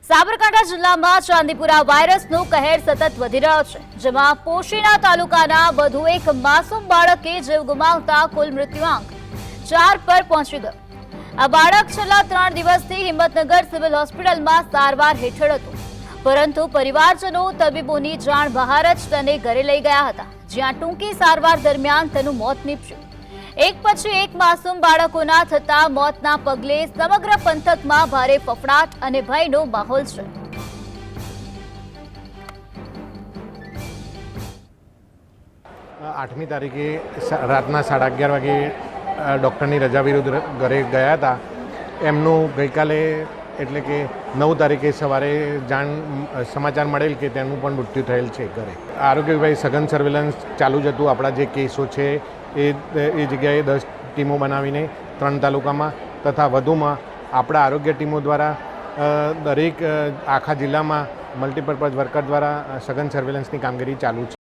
સાબરકાંઠા જિલ્લામાં ચાંદીપુરા વાયરસનો કહેર સતત વધી રહ્યો છે, જેમાં પોશીના તાલુકાના વધુ એક માસૂમ બાળકે જીવ ગુમાવતા કુલ મૃત્યુઆંક 4 પર પહોંચી ગયો। આ બાળક છેલ્લા 3 દિવસથી હિંમતનગર સિવિલ હોસ્પિટલમાં સારવાર હેઠળ હતું, પરંતુ પરિવારજનો તબીબોની જાણ બહાર જ તેને ઘરે લઈ ગયા હતા, જ્યાં ટૂંકી સારવાર દરમિયાન તેનું મોત નીપજ્યું। એક પછી એક માસૂમ બાળકોના થતા મોતના પગલે સમગ્ર પંથકમાં ભારે ફફડાટ અને ભયનો માહોલ છે। 8મી તારીખે રાતના 11:30 વાગે ડૉક્ટરની રજા વિરુદ્ધ ઘરે ગયા હતા। એમનું ગઈકાલે એટલે કે 9 તારીખે સવારે સમાચાર મળેલ કે તેનું પણ મૃત્યુ થયેલ છે ઘરે। આરોગ્ય વિભાગ સઘન સર્વેલન્સ ચાલુ જ હતું। આપણા જે કેસો છે એ જગ્યાએ 10 ટીમો બનાવીને 3 તાલુકામાં તથા વધુમાં આપણા આરોગ્ય ટીમો દ્વારા દરેક આખા જિલ્લામાં મલ્ટીપર્પઝ વર્કર દ્વારા સઘન સર્વેલન્સની કામગીરી ચાલુ છે।